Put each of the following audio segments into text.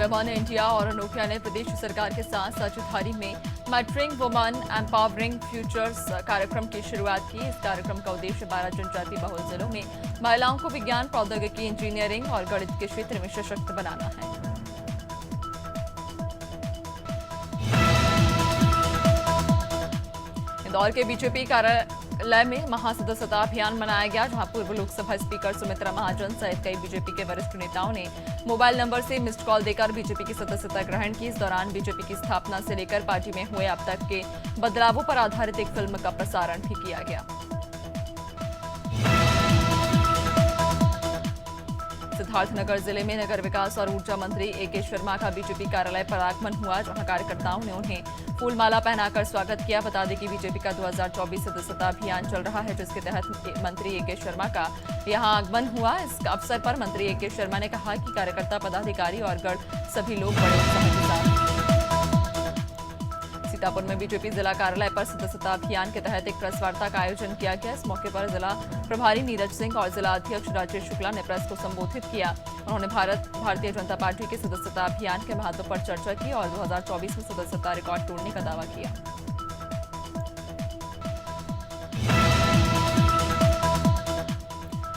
One India और Nokia ने प्रदेश सरकार के साथ साझेदारी में मैटरिंग वुमन एम्पावरिंग फ्यूचर्स कार्यक्रम की शुरुआत की। इस कार्यक्रम का उद्देश्य 12 जनजाति बहुल जिलों में महिलाओं को विज्ञान, प्रौद्योगिकी, इंजीनियरिंग और गणित के क्षेत्र में सशक्त बनाना है। इंदौर के बीजेपी कार्यालय में महासदस्यता अभियान मनाया गया, जहां पूर्व लोकसभा स्पीकर सुमित्रा महाजन सहित कई बीजेपी के वरिष्ठ नेताओं ने मोबाइल नंबर से मिस्ड कॉल देकर बीजेपी की सदस्यता ग्रहण की। इस दौरान बीजेपी की स्थापना से लेकर पार्टी में हुए अब तक के बदलावों पर आधारित एक फिल्म का प्रसारण भी किया गया। सिद्धार्थनगर जिले में नगर विकास और ऊर्जा मंत्री ए.के. शर्मा का बीजेपी कार्यालय पर आगमन हुआ, जहां कार्यकर्ताओं ने उन्हें फूलमाला पहनाकर स्वागत किया। बता दें कि बीजेपी का 2024 सदस्यता अभियान चल रहा है, जिसके तहत मंत्री ए.के. शर्मा का यहां आगमन हुआ। इस अवसर पर मंत्री ए.के. शर्मा ने कहा कि कार्यकर्ता, पदाधिकारी और गण सभी लोग बड़े उत्साह के साथ। सीतापुर में बीजेपी जिला कार्यालय पर सदस्यता अभियान के तहत एक प्रेस वार्ता का आयोजन किया गया। इस मौके पर जिला प्रभारी नीरज सिंह और जिला अध्यक्ष राजेश शुक्ला ने प्रेस को संबोधित किया। उन्होंने भारतीय जनता पार्टी के सदस्यता अभियान के महत्व पर चर्चा की और 2024 में सदस्यता रिकॉर्ड तोड़ने का दावा किया।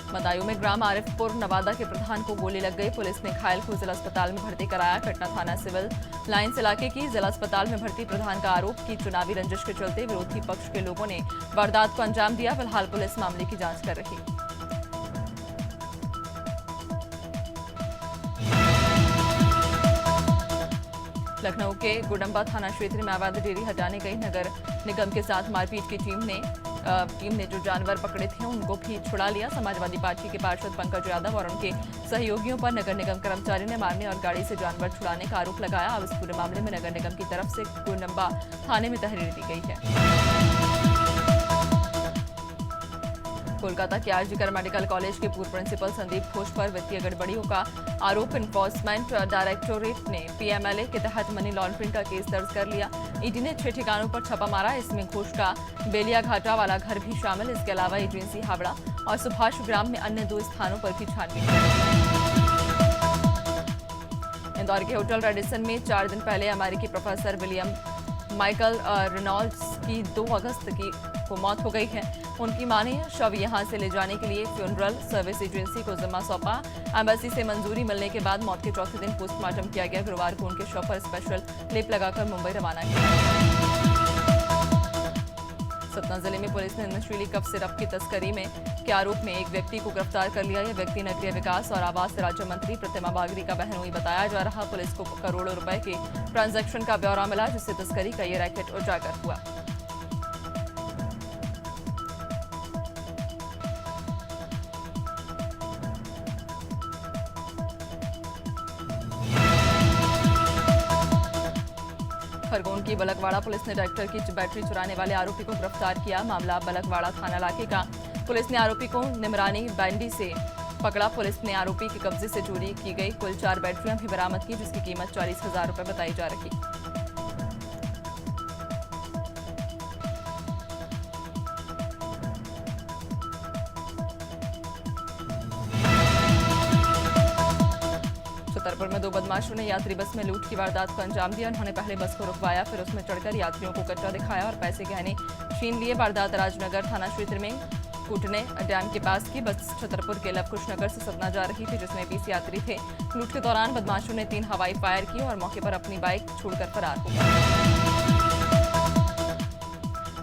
बदायूं में ग्राम आरिफपुर नवादा के प्रधान को गोली लग गई। पुलिस ने घायल को जिला अस्पताल में भर्ती कराया। घटना थाना सिविल लाइन्स इलाके की। जिला अस्पताल में भर्ती प्रधान का आरोप कि चुनावी रंजिश के चलते विरोधी पक्ष के लोगों ने वारदात को अंजाम दिया। फिलहाल पुलिस मामले की जांच कर रही। लखनऊ के गुडम्बा थाना क्षेत्र में अवैध डेयरी हटाने गई नगर निगम के साथ मारपीट की टीम ने जो जानवर पकड़े थे उनको भी छुड़ा लिया। समाजवादी पार्टी के पार्षद पंकज यादव और उनके सहयोगियों पर नगर निगम कर्मचारी ने मारने और गाड़ी से जानवर छुड़ाने का आरोप लगाया। अब इस पूरे मामले में नगर निगम की तरफ से गुडम्बा थाने में तहरीर दी गई है। कोलकाता के आरजीकर मेडिकल कॉलेज के पूर्व प्रिंसिपल संदीप घोष पर वित्तीय गड़बड़ियों का आरोप। इन्फोर्समेंट डायरेक्टोरेट ने पीएमएलए के तहत मनी लॉन्ड्रिंग का केस दर्ज कर लिया। ईडी ने 6 ठिकानों पर छापा मारा। इसमें घोष का बेलिया घाटा वाला घर भी शामिल। इसके अलावा एजेंसी हावड़ा और सुभाष ग्राम में अन्य 2 स्थानों पर भी छानबीन की। इंदौर के होटल रेडिसन में 4 दिन पहले अमेरिकी प्रोफेसर विलियम माइकल रेनॉल्ड्स की 2 अगस्त को मौत हो गई है। उनकी मां ने शव यहां से ले जाने के लिए फ्यूनरल सर्विस एजेंसी को जिम्मा सौंपा। एम्बेसी से मंजूरी मिलने के बाद मौत के चौथे दिन पोस्टमार्टम किया गया। गुरुवार को उनके शव पर स्पेशल लेप लगाकर मुंबई रवाना किया। सतना जिले में पुलिस ने नशीली कफ सिरप की तस्करी के आरोप में एक व्यक्ति को गिरफ्तार कर लिया। यह व्यक्ति नगरीय विकास और आवास राज्य मंत्री प्रतिमा बागरी का बहनोई बताया जा रहा। पुलिस को करोड़ों रुपए के ट्रांजैक्शन का ब्यौरा मिला, जिससे तस्करी का ये रैकेट उजागर हुआ। खरगोन की बलकवाड़ा पुलिस ने ट्रैक्टर की बैटरी चुराने वाले आरोपी को गिरफ्तार किया। मामला बलकवाड़ा थाना इलाके का। पुलिस ने आरोपी को निमरानी बैंडी से पकड़ा। पुलिस ने आरोपी के कब्जे से चोरी की गई कुल 4 बैटरियां भी बरामद की, जिसकी कीमत 40,000 रुपए बताई जा रही। छतरपुर में 2 बदमाशों ने यात्री बस में लूट की वारदात को अंजाम दिया। उन्होंने पहले बस को रुकवाया, फिर उसमें चढ़कर यात्रियों को कचरा दिखाया और पैसे गहने छीन लिए। वारदात राजनगर थाना क्षेत्र में कूटने डैम के पास की। बस छतरपुर के लवकुश नगर से सतना जा रही थी, जिसमें 20 यात्री थे। लूट के दौरान बदमाशों ने 3 हवाई फायर किए और मौके पर अपनी बाइक छोड़कर फरार हो गए।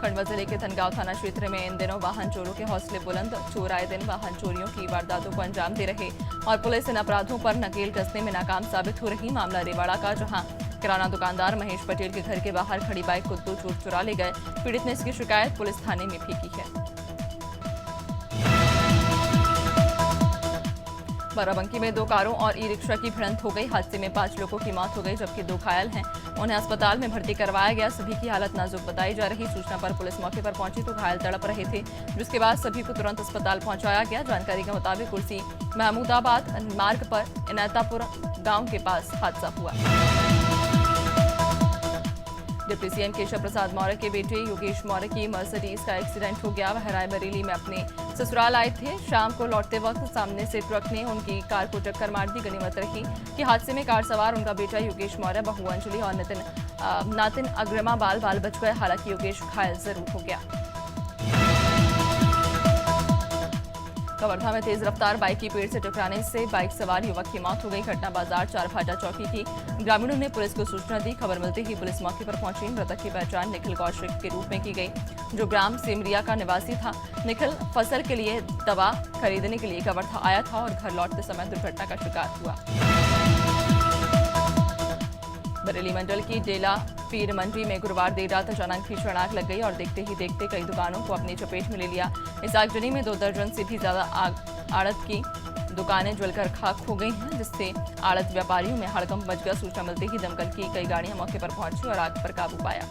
खंडवा जिले के धनगांव थाना क्षेत्र में इन दिनों वाहन चोरों के हौसले बुलंद। चोर आए दिन वाहन चोरियों की वारदातों को अंजाम दे रहे और पुलिस इन अपराधों पर नकेल कसने में नाकाम साबित हो रही। मामला रेवाड़ा का, जहां किराना दुकानदार महेश पटेल के घर के बाहर खड़ी बाइक को 2 चोर चुरा ले गए। पीड़ित ने इसकी शिकायत पुलिस थाने में भी की है। बाराबंकी में 2 कारों और ई रिक्शा की भिड़ंत हो गई। हादसे में 5 लोगों की मौत हो गई, जबकि 2 घायल हैं। उन्हें अस्पताल में भर्ती करवाया गया। सभी की हालत नाजुक बताई जा रही। सूचना पर पुलिस मौके पर पहुंची तो घायल तड़प रहे थे, जिसके बाद सभी को तुरंत अस्पताल पहुंचाया गया। जानकारी के मुताबिक कुर्सी महमूदाबाद मार्ग पर इनायतापुर गांव के पास हादसा हुआ। डिप्टी सीएम केशव प्रसाद मौर्य के बेटे योगेश मौर्य की मर्सिडीज का एक्सीडेंट हो गया। वह रायबरेली में अपने ससुराल आए थे। शाम को लौटते वक्त सामने से ट्रक ने उनकी कार को टक्कर मार दी। गनीमत रही कि हादसे में कार सवार उनका बेटा योगेश मौर्य, बहू अंजलि और नातिन अग्रमा बाल बच गए। हालांकि योगेश घायल जरूर हो गया। कवर्धा में तेज रफ्तार बाइक की पेड़ से टकराने से बाइक सवार युवक की मौत हो गई। घटना बाजार चारभाटा चौकी की। ग्रामीणों ने पुलिस को सूचना दी। खबर मिलते ही पुलिस मौके पर पहुंची। मृतक की पहचान निखिल कौशिक के रूप में की गई, जो ग्राम सेमरिया का निवासी था। निखिल फसल के लिए दवा खरीदने के लिए कवर्धा आया था और घर लौटते समय दुर्घटना का शिकार हुआ। बरेली मंडल की डेला पीर मंडी में गुरुवार देर रात अचानक भीषण आग लग गई और देखते ही देखते कई दुकानों को अपनी चपेट में ले लिया। इस आगजनी में 2 दर्जन से भी ज्यादा आड़त की दुकानें जलकर खाक हो गई हैं, जिससे आड़त व्यापारियों में हड़कंप मच गया। सूचना मिलते ही दमकल की कई गाड़ियां मौके पर पहुंची और आग पर काबू पाया।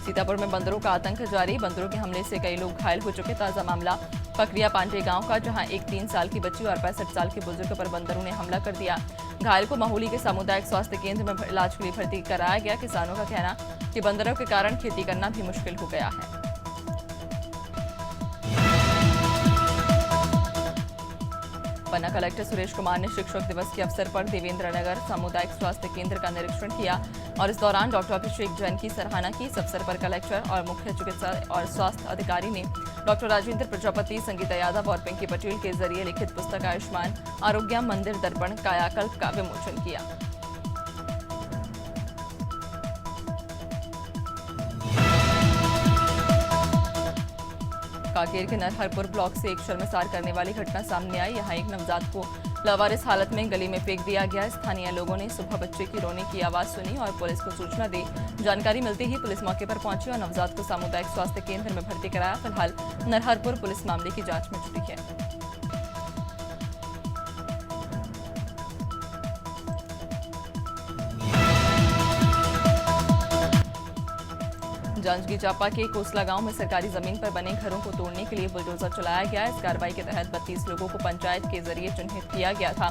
सीतापुर में बंदरों का आतंक जारी। बंदरों के हमले से कई लोग घायल हो चुके। ताजा मामला पकरिया पांडे गांव का, जहां एक 3 साल की बच्ची और 65 साल के बुजुर्ग पर बंदरों ने हमला कर दिया। घायल को माहौली के सामुदायिक स्वास्थ्य केंद्र में इलाज के लिए भर्ती कराया गया। किसानों का कहना कि बंदरों के कारण खेती करना भी मुश्किल हो गया है। पन्ना कलेक्टर सुरेश कुमार ने शिक्षक दिवस के अवसर पर देवेंद्र नगर सामुदायिक स्वास्थ्य केंद्र का निरीक्षण किया और इस दौरान डॉक्टर अभिषेक जैन की सराहना की। इस अवसर पर कलेक्टर और मुख्य चिकित्सा और स्वास्थ्य अधिकारी ने डॉक्टर राजेंद्र प्रजापति, संगीता यादव और पिंकी पटेल के जरिए लिखित पुस्तक आयुष्मान आरोग्य मंदिर दर्पण कायाकल्प का विमोचन किया। कांकेर के नरहरपुर ब्लॉक से एक शर्मसार करने वाली घटना सामने आई। यहां एक नवजात को लावारिस हालत में गली में फेंक दिया गया। स्थानीय लोगों ने सुबह बच्चे की रोने की आवाज सुनी और पुलिस को सूचना दी। जानकारी मिलते ही पुलिस मौके पर पहुंची और नवजात को सामुदायिक स्वास्थ्य केंद्र में भर्ती कराया। फिलहाल नरहरपुर पुलिस मामले की जांच में जुटी है। जांजगीर चांपा के कोसला गांव में सरकारी जमीन पर बने घरों को तोड़ने के लिए बुलडोजर चलाया गया। इस कार्रवाई के तहत 32 लोगों को पंचायत के जरिए चिन्हित किया गया था।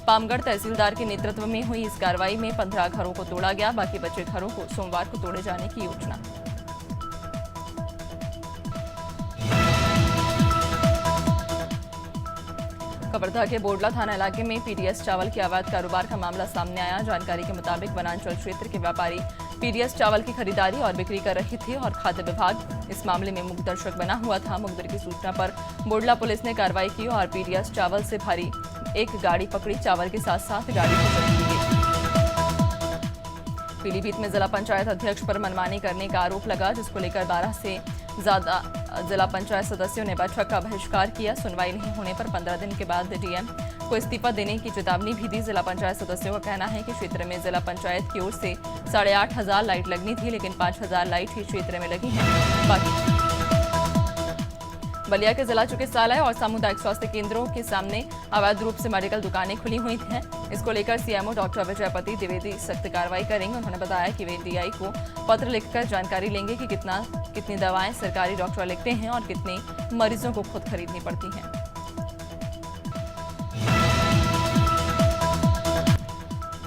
पामगढ़ तहसीलदार के नेतृत्व में हुई इस कार्रवाई में 15 घरों को तोड़ा गया। बाकी बचे घरों को सोमवार को तोड़े जाने की योजना। कवर्धा के बोडला थाना इलाके में पीडीएस चावल के अवैध कारोबार का मामला सामने आया। जानकारी के मुताबिक वनांचल क्षेत्र के व्यापारी पीडीएस चावल की खरीदारी और बिक्री कर रहे थे और खाद्य विभाग इस मामले में मुख्य दर्शक बना हुआ था। मुखबिर की सूचना पर बोडला पुलिस ने कार्रवाई की और पीडीएस चावल से भारी एक गाड़ी पकड़ी। चावल के साथ साथ गाड़ी को जब्त की गई। पीलीभीत में जिला पंचायत अध्यक्ष पर मनमानी करने का आरोप लगा, जिसको लेकर 12 से ज्यादा जिला पंचायत सदस्यों ने बैठक का बहिष्कार किया। सुनवाई नहीं होने पर 15 दिन के बाद डीएम को इस्तीफा देने की चेतावनी भी दी। जिला पंचायत सदस्यों का कहना है कि क्षेत्र में जिला पंचायत की ओर से 8,500 लाइट लगनी थी, लेकिन 5,000 लाइट ही क्षेत्र में लगी हैं। बाकी बलिया के जिला चिकित्सालय और सामुदायिक स्वास्थ्य केंद्रों के सामने अवैध रूप से मेडिकल दुकानें खुली हुई हैं। इसको लेकर सीएमओ डॉक्टर विजयपति द्विवेदी सख्त कार्रवाई करेंगे। उन्होंने बताया कि वे डीआई को पत्र लिखकर जानकारी लेंगे कि कितनी दवाएं सरकारी डॉक्टर लिखते हैं और कितने मरीजों को खुद खरीदनी पड़ती हैं।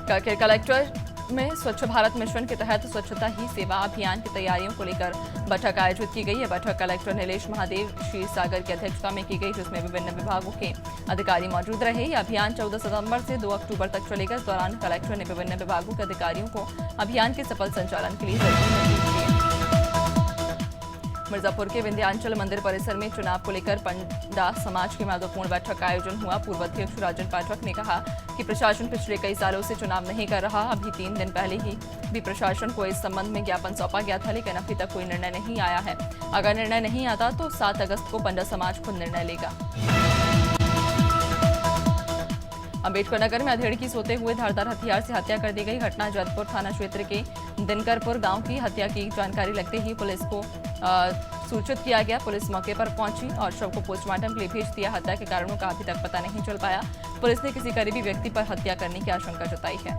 कांकेर कलेक्टर में स्वच्छ भारत मिशन के तहत स्वच्छता ही सेवा अभियान की तैयारियों को लेकर बैठक आयोजित की गई। यह बैठक कलेक्टर नीलेश महादेव क्षीरसागर की अध्यक्षता में की गई, जिसमें विभिन्न विभागों के अधिकारी मौजूद रहे। यह अभियान 14 सितंबर से 2 अक्टूबर तक चलेगा। इस दौरान कलेक्टर ने विभिन्न विभागों के अधिकारियों को अभियान के सफल संचालन के लिए जरूरी निर्देश दिए। मिर्जापुर के विंध्याचल मंदिर परिसर में चुनाव को लेकर पंडा समाज की महत्वपूर्ण बैठक का आयोजन हुआ। पूर्व अध्यक्ष राजन पाठक ने कहा कि प्रशासन पिछले कई सालों से चुनाव नहीं कर रहा। अभी 3 दिन पहले ही भी प्रशासन को इस संबंध में ज्ञापन सौंपा गया था, लेकिन अभी तक कोई निर्णय नहीं आया है। अगर निर्णय नहीं आता तो 7 अगस्त को पंडा समाज खुद निर्णय लेगा। अम्बेडकर नगर में अधेड़ सोते हुए धारदार हथियार से हत्या कर दी गई। घटना जैतपुर थाना क्षेत्र के दिनकरपुर गांव की। हत्या की जानकारी लगते ही पुलिस को सूचित किया गया। पुलिस मौके पर पहुंची और शव को पोस्टमार्टम के लिए भेज दिया। हत्या के कारणों का अभी तक पता नहीं चल पाया। पुलिस ने किसी करीबी व्यक्ति पर हत्या करने की आशंका जताई है।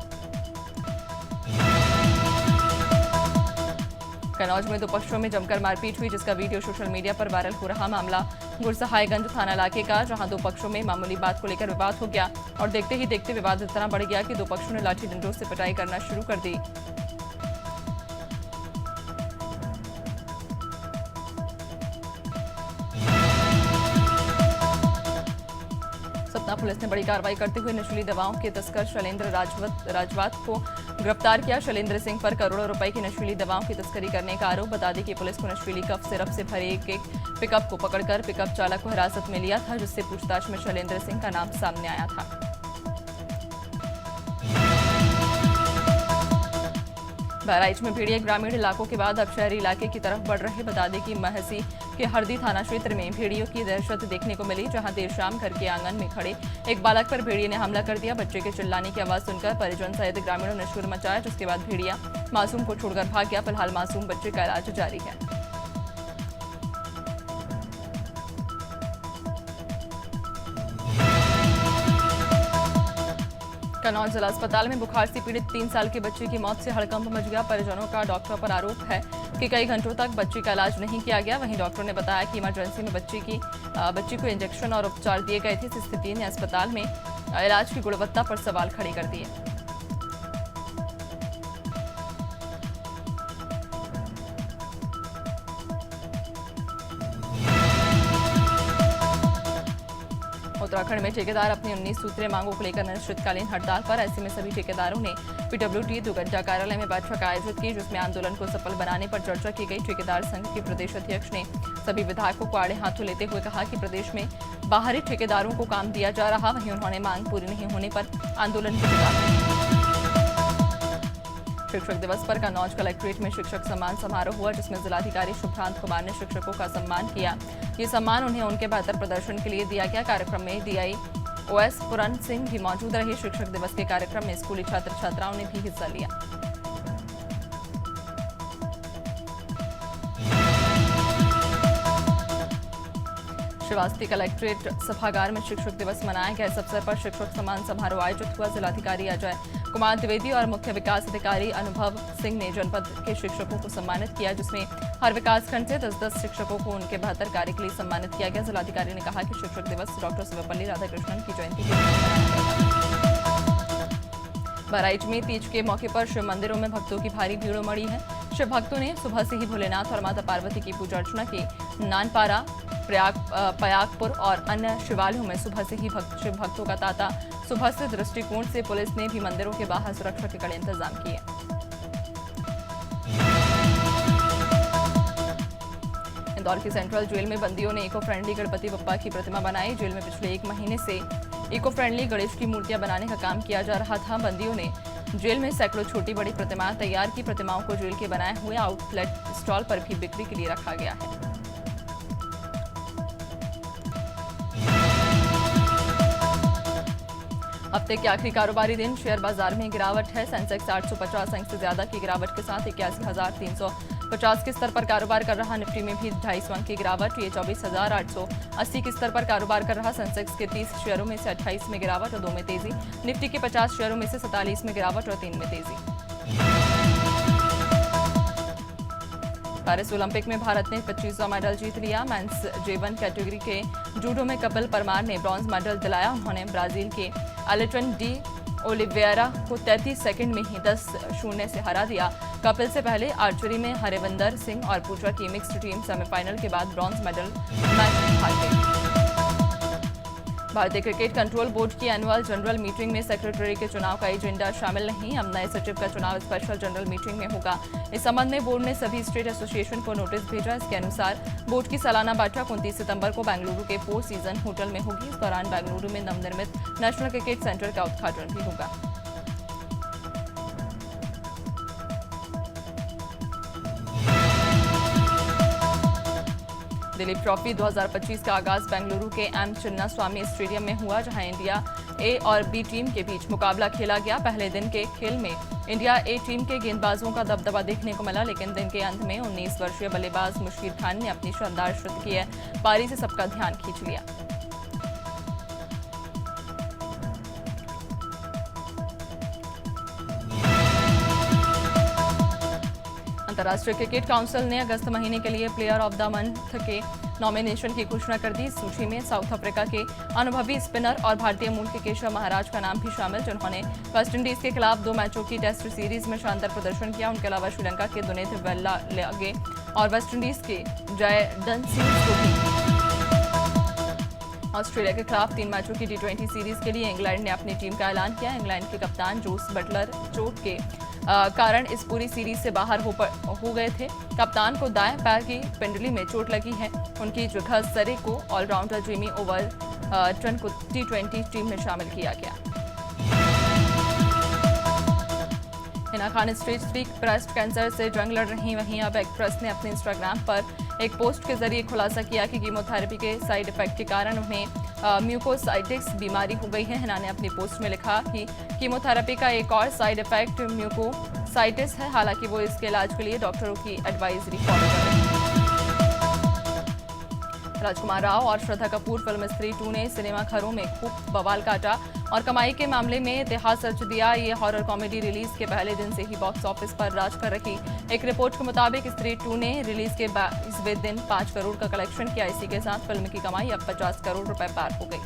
कन्नौज में दो पक्षों में जमकर मारपीट हुई, जिसका वीडियो सोशल मीडिया पर वायरल हो रहा। मामला गुरसहायगंज थाना इलाके का, जहां दो पक्षों में मामूली बात को लेकर विवाद हो गया और देखते ही देखते विवाद इतना बढ़ गया कि दो पक्षों ने लाठी डंडों से पिटाई करना शुरू कर दी। सतना पुलिस ने बड़ी कार्रवाई करते हुए नशीली दवाओं के तस्कर शैलेंद्र राजवत को गिरफ्तार किया। शैलेंद्र सिंह पर करोड़ों रुपए की नशीली दवाओं की तस्करी करने का आरोप। बता दें कि पुलिस को नशीली कफ सिरप से भरे एक पिकअप को पकड़कर पिकअप चालक को हिरासत में लिया था, जिससे पूछताछ में शैलेंद्र सिंह का नाम सामने आया था। बहराइच में भेड़िए ग्रामीण इलाकों के बाद अब शहरी इलाके की तरफ बढ़ रहे। बता दें कि महसी के हरदी थाना क्षेत्र में भेड़ियों की दहशत देखने को मिली, जहां देर शाम घर के आंगन में खड़े एक बालक पर भेड़िए ने हमला कर दिया। बच्चे के चिल्लाने की आवाज सुनकर परिजन सहित ग्रामीणों ने शोर मचाया, जिसके बाद भेड़िया मासूम को छोड़कर भाग गया। फिलहाल मासूम बच्चे का इलाज जारी है। कन्नौज जिला अस्पताल में बुखार से पीड़ित 3 साल के बच्चे की मौत से हड़कंप मच गया। परिजनों का डॉक्टर पर आरोप है कि कई घंटों तक बच्चे का इलाज नहीं किया गया। वहीं डॉक्टर ने बताया कि इमरजेंसी में बच्ची को इंजेक्शन और उपचार दिए गए थे। इस स्थिति ने अस्पताल में इलाज की गुणवत्ता पर सवाल खड़े कर दिए। उत्तराखंड में ठेकेदार अपनी 19 सूत्रीय मांगों को लेकर अनिश्चितकालीन हड़ताल पर। ऐसे में सभी ठेकेदारों ने पीडब्ल्यूडी 2 घंटा कार्यालय में बैठक आयोजित की, जिसमें आंदोलन को सफल बनाने पर चर्चा की गई। ठेकेदार संघ के प्रदेश अध्यक्ष ने सभी विधायकों को आड़े हाथों लेते हुए कहा कि प्रदेश में बाहरी ठेकेदारों को काम दिया जा रहा। वहीं उन्होंने मांग पूरी नहीं होने पर आंदोलन की चेतावनी। शिक्षक दिवस पर कन्नौज कलेक्ट्रेट में शिक्षक सम्मान समारोह हुआ, जिसमें जिलाधिकारी शुभ्रांत कुमार ने शिक्षकों का सम्मान किया। ये सम्मान उन्हें उनके बेहतर प्रदर्शन के लिए दिया गया। कार्यक्रम में डीआई ओएस पुरन सिंह भी मौजूद रहे। शिक्षक दिवस के कार्यक्रम में स्कूली छात्र छात्राओं ने भी हिस्सा लिया। श्रीवास्ती कलेक्ट्रेट सभागार में शिक्षक दिवस मनाया गया। इस अवसर पर शिक्षक सम्मान समारोह आयोजित हुआ। जिलाधिकारी अजय कुमार द्विवेदी और मुख्य विकास अधिकारी अनुभव सिंह ने जनपद के शिक्षकों को सम्मानित किया, जिसमें हर विकासखंड से 10-10 शिक्षकों को उनके बेहतर कार्य के लिए सम्मानित किया गया। जिलाधिकारी ने कहा कि शिक्षक दिवस डॉक्टर सर्वपल्ली राधाकृष्णन की जयंती के बहराइच में तीज के मौके पर शिव मंदिरों में भक्तों की भारी भीड़ उमड़ी है। शिव भक्तों ने सुबह से ही भोलेनाथ और माता पार्वती की पूजा अर्चना की। नानपारा, पयागपुर और अन्य शिवालयों में सुबह से ही शिव भक्तों का तांता। सुबह से दृष्टिकोण से पुलिस ने भी मंदिरों के बाहर सुरक्षा के कड़े इंतजाम किए। इंदौर की सेंट्रल जेल में बंदियों ने इको फ्रेंडली गणपति बप्पा की प्रतिमा बनाई। जेल में पिछले 1 महीने से इको फ्रेंडली गणेश की मूर्तियां बनाने का काम किया जा रहा था। बंदियों ने जेल में सैकड़ों छोटी बड़ी प्रतिमाएं तैयार की। प्रतिमाओं को जेल के बनाए हुए आउटलेट स्टॉल पर भी बिक्री के लिए रखा गया है। हफ्ते के आखिरी कारोबारी दिन शेयर बाजार में गिरावट है। सेंसेक्स 850 अंक से ज्यादा की गिरावट के साथ 81,350 के स्तर पर कारोबार कर रहा। निफ्टी में भी 250 अंक की गिरावट। ये 24,880 के स्तर पर कारोबार कर रहा। सेंसेक्स के 30 शेयरों में से 28 में गिरावट और 2 में तेजी। निफ्टी के 50 शेयरों में से 47 में गिरावट और 3 में तेजी। पेरिस ओलंपिक में भारत ने 25वां मेडल जीत लिया। मेंस J1 कैटेगरी के जूडो में कपिल परमार ने ब्रॉन्ज मेडल दिलाया। उन्होंने ब्राजील के एलेटन डी ओलिवेरा को 33 सेकंड में ही 10-0 से हरा दिया। कपिल से पहले आर्चरी में हरविंदर सिंह और पूजा की मिक्स्ड टीम सेमीफाइनल के बाद ब्रॉन्ज मेडल मैच में हार गई। भारतीय क्रिकेट कंट्रोल बोर्ड की एनुअल जनरल मीटिंग में सेक्रेटरी के चुनाव का एजेंडा शामिल नहीं। अब नए सचिव का चुनाव स्पेशल जनरल मीटिंग में होगा। इस संबंध में बोर्ड ने सभी स्टेट एसोसिएशन को नोटिस भेजा। इसके अनुसार बोर्ड की सालाना बैठक 29 सितंबर को बेंगलुरु के 4 सीजन होटल में होगी। इस दौरान बेंगलुरु में नवनिर्मित नेशनल क्रिकेट सेंटर का उद्घाटन भी होगा। दिलीप ट्रॉफी 2025 का आगाज बेंगलुरु के एम चिन्नास्वामी स्टेडियम में हुआ, जहां इंडिया ए और बी टीम के बीच मुकाबला खेला गया। पहले दिन के खेल में इंडिया ए टीम के गेंदबाजों का दबदबा देखने को मिला, लेकिन दिन के अंत में 19 वर्षीय बल्लेबाज मुशीर खान ने अपनी शानदार शतकीय पारी से सबका ध्यान खींच लिया। अंतर्राष्ट्रीय क्रिकेट काउंसिल ने अगस्त महीने के लिए प्लेयर ऑफ द मंथ के नॉमिनेशन की घोषणा कर दी। इस सूची में साउथ अफ्रीका के अनुभवी स्पिनर और भारतीय मूल के केशव महाराज का नाम भी शामिल, जिन्होंने वेस्टइंडीज के खिलाफ 2 मैचों की टेस्ट सीरीज में शानदार प्रदर्शन किया। उनके अलावा श्रीलंका के दुनेत वेल्लागे और वेस्टइंडीज के जयडन सिंह को भी ऑस्ट्रेलिया के खिलाफ 3 मैचों की T20 सीरीज के लिए इंग्लैंड ने अपनी टीम का ऐलान किया। इंग्लैंड के कप्तान जोस बटलर चोट के कारण इस पूरी सीरीज से बाहर हो गए थे। कप्तान को दाएं पैर की पिंडली में चोट लगी है। उनकी जगह सरे को ऑलराउंडर जेमी ओवरटन को T20 टीम में शामिल किया गया। Hina Khan stage 3 breast cancer से जंग लड़ रही, वहीं अब एक्ट्रेस ने अपने इंस्टाग्राम पर एक पोस्ट के जरिए खुलासा किया कि कीमोथेरेपी के साइड इफेक्ट के कारण उन्हें म्यूकोसाइटिस बीमारी हो गई है। हिना ने अपनी पोस्ट में लिखा कि कीमोथेरेपी का एक और साइड इफेक्ट म्यूकोसाइटिस है। हालांकि वो इसके इलाज के लिए डॉक्टरों की एडवाइजरी फॉलो कर रहे हैं। राजकुमार राव और श्रद्धा कपूर फिल्म स्त्री 2 ने सिनेमा घरों में खूब बवाल काटा और कमाई के मामले में इतिहास रच दिया। ये हॉरर कॉमेडी रिलीज के पहले दिन से ही बॉक्स ऑफिस पर राज कर रही। एक रिपोर्ट के मुताबिक स्त्री 2 ने रिलीज के 22वें दिन 5 करोड़ का कलेक्शन किया। इसी के साथ फिल्म की कमाई अब 50 करोड़ रुपए पार हो गई।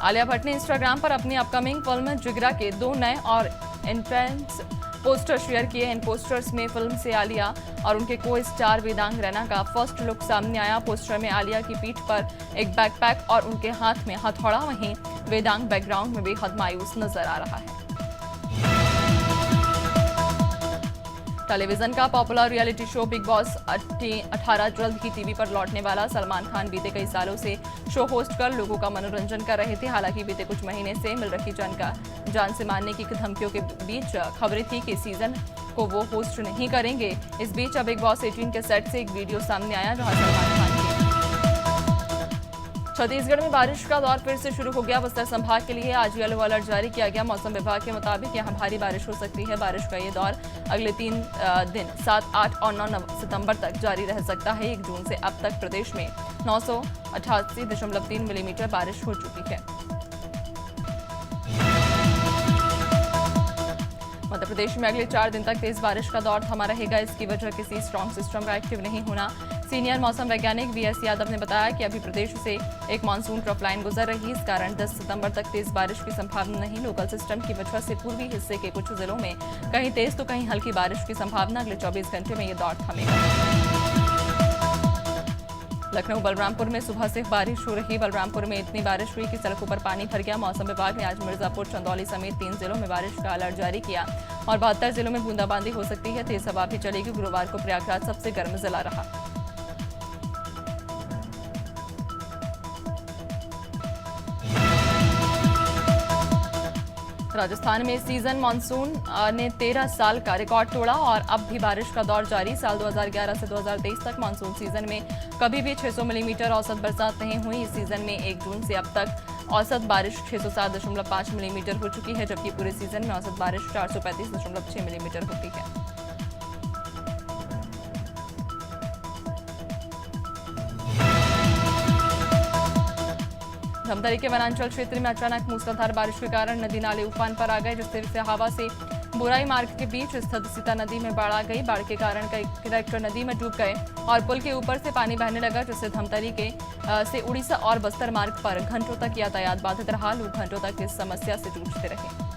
आलिया भट्ट ने इंस्टाग्राम पर अपनी अपकमिंग फिल्म जिगरा के 2 नए और इंटेंस पोस्टर शेयर किए। इन पोस्टर्स में फिल्म से आलिया और उनके को स्टार वेदांग रैना का फर्स्ट लुक सामने आया। पोस्टर में आलिया की पीठ पर एक बैकपैक और उनके हाथ में हथौड़ा, वहीं वेदांग बैकग्राउंड में बेहद मायूस नजर आ रहा है। टेलीविजन का popular reality show big boss 18 जल्द ही टीवी पर लौटने वाला। सलमान खान बीते कई सालों से शो होस्ट कर लोगों का मनोरंजन कर रहे थे। हालांकि बीते कुछ महीने से मिल रही जान से मारने की धमकियों के बीच खबरें थी कि सीजन को वो होस्ट नहीं करेंगे। इस बीच अब बिग बॉस 18 के सेट से एक वीडियो सामने आया जहां सलमान खान के छत्तीसगढ़ में बारिश का दौर फिर से शुरू हो गया। बस्तर संभाग के लिए आज येलो अलर्ट जारी किया गया। मौसम विभाग के मुताबिक यहां भारी बारिश हो सकती है। बारिश का ये दौर अगले 3 दिन 7, 8 और 9 सितंबर तक जारी रह सकता है। 1 जून से अब तक प्रदेश में 988.3 मिलीमीटर बारिश हो चुकी है। मध्य प्रदेश में अगले 4 दिन तक तेज बारिश का दौर थमा रहेगा। इसकी वजह किसी स्ट्रॉन्ग सिस्टम का एक्टिव नहीं होना। सीनियर मौसम वैज्ञानिक VS यादव ने बताया कि अभी प्रदेश से एक मानसून ट्रफ लाइन गुजर रही है। इस कारण 10 सितंबर तक तेज बारिश की संभावना नहीं। लोकल सिस्टम की वजह से पूर्वी हिस्से के कुछ जिलों में कहीं तेज तो कहीं हल्की बारिश की संभावना। अगले 24 घंटे में ये दौर थमेगा। लखनऊ बलरामपुर में सुबह से बारिश हो रही। बलरामपुर में इतनी बारिश हुई कि सड़कों पर पानी भर गया। मौसम विभाग ने आज मिर्जापुर, चंदौली समेत 3 जिलों में बारिश का अलर्ट जारी किया और 72 जिलों में बूंदाबांदी हो सकती है। तेज हवा भी चलेगी। गुरुवार को प्रयागराज सबसे गर्म जिला रहा। राजस्थान में सीजन मानसून ने 13 साल का रिकॉर्ड तोड़ा और अब भी बारिश का दौर जारी। साल 2011 से 2023 तक मानसून सीजन में कभी भी 600 मिलीमीटर औसत बरसात नहीं हुई। इस सीजन में 1 जून से अब तक औसत बारिश 607.5 मिलीमीटर हो चुकी है, जबकि पूरे सीजन में औसत बारिश 435.6 मिलीमीटर होती है। धमतरी के वनांचल क्षेत्र में अचानक मूसलाधार बारिश के कारण नदी नाले उफान पर आ गए, जिससे हवा से बुराई मार्ग के बीच स्थित सीता नदी में बाढ़ आ गई। बाढ़ के कारण कई ट्रैक्टर नदी में डूब गए और पुल के ऊपर से पानी बहने लगा, जिससे धमतरी के से उड़ीसा और बस्तर मार्ग पर घंटों तक यातायात बाधित रहा। लोग घंटों तक इस समस्या से जूझते रहे।